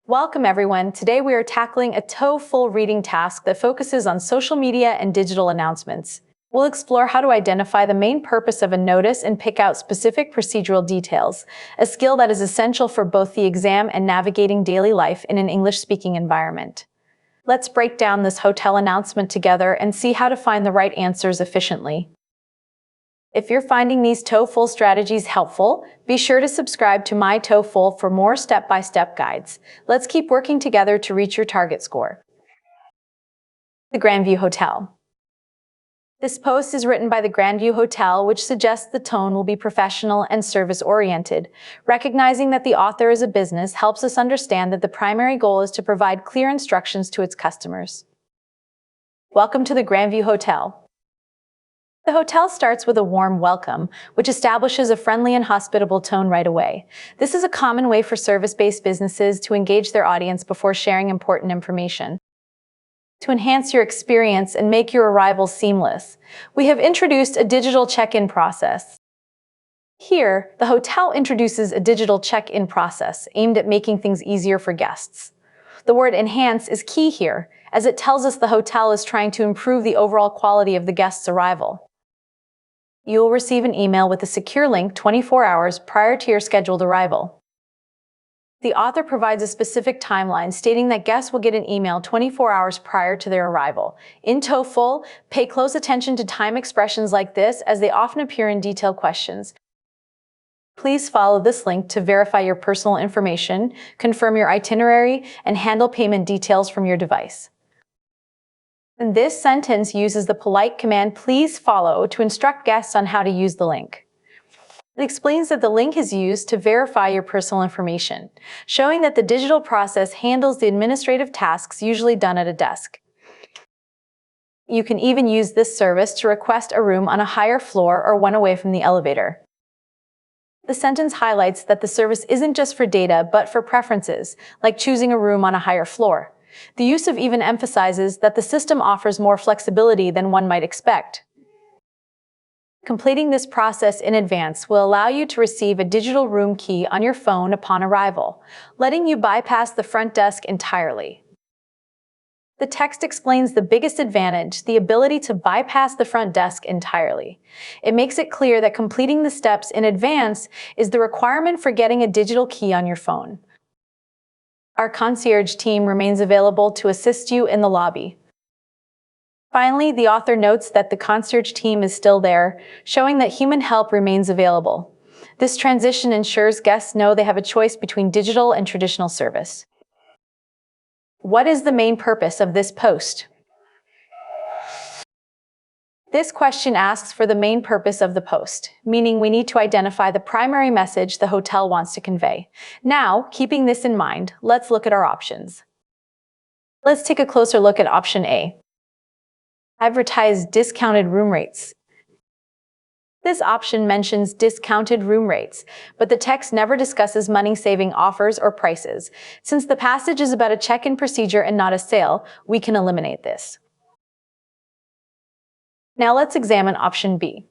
Welcome everyone. Today we are tackling a TOEFL reading task that focuses on social media and digital announcements. We'll explore how to identify the main purpose of a notice and pick out specific procedural details, a skill that is essential for both the exam and navigating daily life in an English-speaking environment. Let's break down this hotel announcement together and see how to find the right answers efficiently. If you're finding these TOEFL strategies helpful, be sure to subscribe to myTOEFL for more step-by-step guides. Let's keep working together to reach your target score. The Grandview Hotel. This post is written by the Grandview Hotel, which suggests the tone will be professional and service-oriented. Recognizing that the author is a business helps us understand that the primary goal is to provide clear instructions to its customers. Welcome to the Grandview Hotel. The hotel starts with a warm welcome, which establishes a friendly and hospitable tone right away. This is a common way for service-based businesses to engage their audience before sharing important information. To enhance your experience and make your arrival seamless, we have introduced a digital check-in process. Here, the hotel introduces a digital check-in process aimed at making things easier for guests. The word enhance is key here, as it tells us the hotel is trying to improve the overall quality of the guest's arrival. You will receive an email with a secure link 24 hours prior to your scheduled arrival. The author provides a specific timeline stating that guests will get an email 24 hours prior to their arrival. In TOEFL, pay close attention to time expressions like this as they often appear in detailed questions. Please follow this link to verify your personal information, confirm your itinerary, and handle payment details from your device. And this sentence uses the polite command "please follow" to instruct guests on how to use the link. It explains that the link is used to verify your personal information, showing that the digital process handles the administrative tasks usually done at a desk. You can even use this service to request a room on a higher floor or one away from the elevator. The sentence highlights that the service isn't just for data, but for preferences, like choosing a room on a higher floor. The use of even emphasizes that the system offers more flexibility than one might expect. Completing this process in advance will allow you to receive a digital room key on your phone upon arrival, letting you bypass the front desk entirely. The text explains the biggest advantage, the ability to bypass the front desk entirely. It makes it clear that completing the steps in advance is the requirement for getting a digital key on your phone. Our concierge team remains available to assist you in the lobby. Finally, the author notes that the concierge team is still there, showing that human help remains available. This transition ensures guests know they have a choice between digital and traditional service. What is the main purpose of this post? This question asks for the main purpose of the post, meaning we need to identify the primary message the hotel wants to convey. Now, keeping this in mind, let's look at our options. Let's take a closer look at option A. Advertise discounted room rates. This option mentions discounted room rates, but the text never discusses money-saving offers or prices. Since the passage is about a check-in procedure and not a sale, we can eliminate this. Now let's examine option B.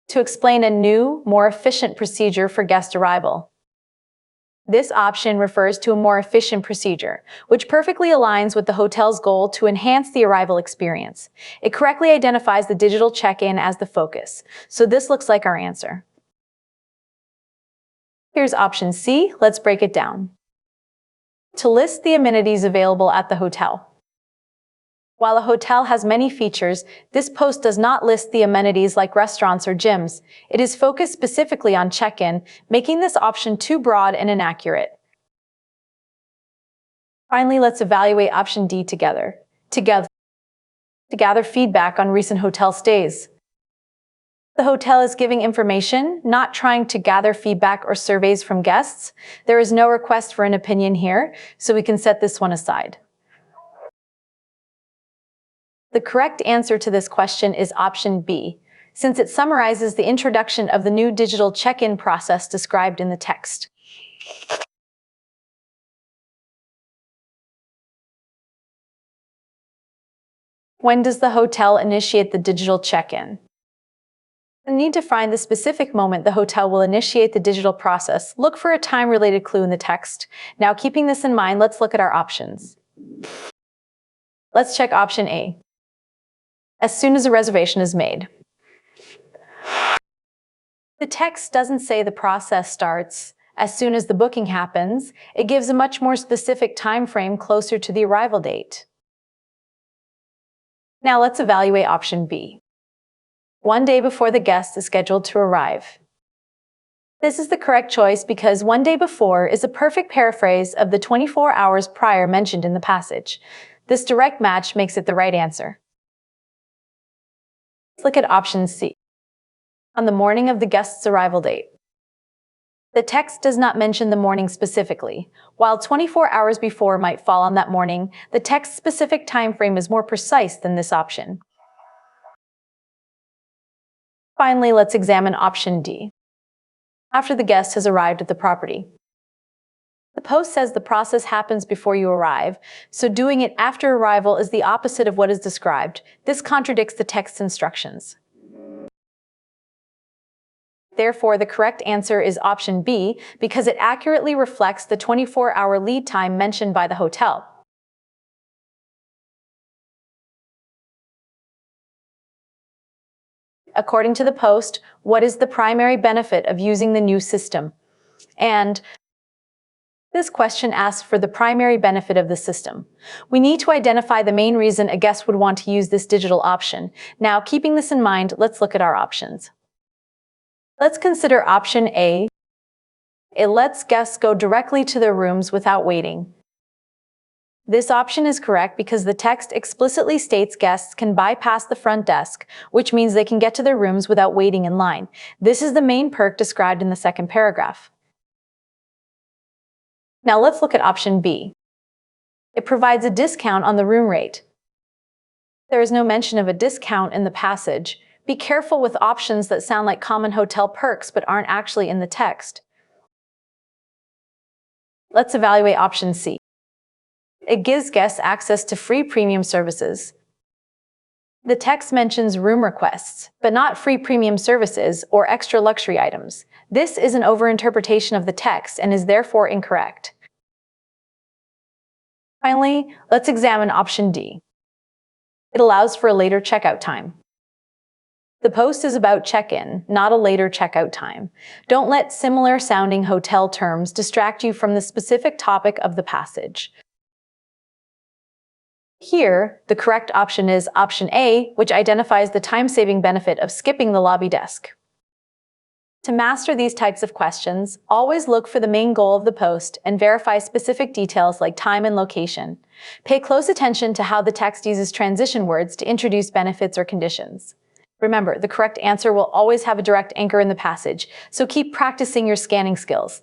To explain a new, more efficient procedure for guest arrival. This option refers to a more efficient procedure, which perfectly aligns with the hotel's goal to enhance the arrival experience. It correctly identifies the digital check-in as the focus, so this looks like our answer. Here's option C. Let's break it down. To list the amenities available at the hotel. While a hotel has many features, this post does not list the amenities like restaurants or gyms. It is focused specifically on check-in, making this option too broad and inaccurate. Finally, let's evaluate option D together. To gather feedback on recent hotel stays. The hotel is giving information, not trying to gather feedback or surveys from guests. There is no request for an opinion here, so we can set this one aside. The correct answer to this question is option B, since it summarizes the introduction of the new digital check-in process described in the text. When does the hotel initiate the digital check-in? You need to find the specific moment the hotel will initiate the digital process. Look for a time-related clue in the text. Now, keeping this in mind, let's look at our options. Let's check option A. As soon as a reservation is made. The text doesn't say the process starts as soon as the booking happens. It gives a much more specific time frame closer to the arrival date. Now let's evaluate option B. 1 day before the guest is scheduled to arrive. This is the correct choice because 1 day before is a perfect paraphrase of the 24 hours prior mentioned in the passage. This direct match makes it the right answer. Let's look at option C. On the morning of the guest's arrival date. The text does not mention the morning specifically. While 24 hours before might fall on that morning, the text's specific time frame is more precise than this option. Finally, let's examine option D. After the guest has arrived at the property. The post says the process happens before you arrive, so doing it after arrival is the opposite of what is described. This contradicts the text's instructions. Therefore, the correct answer is option B because it accurately reflects the 24-hour lead time mentioned by the hotel. According to the post, what is the primary benefit of using the new system? And this question asks for the primary benefit of the system. We need to identify the main reason a guest would want to use this digital option. Now, keeping this in mind, let's look at our options. Let's consider option A. It lets guests go directly to their rooms without waiting. This option is correct because the text explicitly states guests can bypass the front desk, which means they can get to their rooms without waiting in line. This is the main perk described in the second paragraph. Now let's look at option B. It provides a discount on the room rate. There is no mention of a discount in the passage. Be careful with options that sound like common hotel perks but aren't actually in the text. Let's evaluate option C. It gives guests access to free premium services. The text mentions room requests, but not free premium services or extra luxury items. This is an overinterpretation of the text and is therefore incorrect. Finally, let's examine option D. It allows for a later checkout time. The post is about check-in, not a later checkout time. Don't let similar sounding hotel terms distract you from the specific topic of the passage. Here, the correct option is option A, which identifies the time-saving benefit of skipping the lobby desk. To master these types of questions, always look for the main goal of the post and verify specific details like time and location. Pay close attention to how the text uses transition words to introduce benefits or conditions. Remember, the correct answer will always have a direct anchor in the passage, so keep practicing your scanning skills.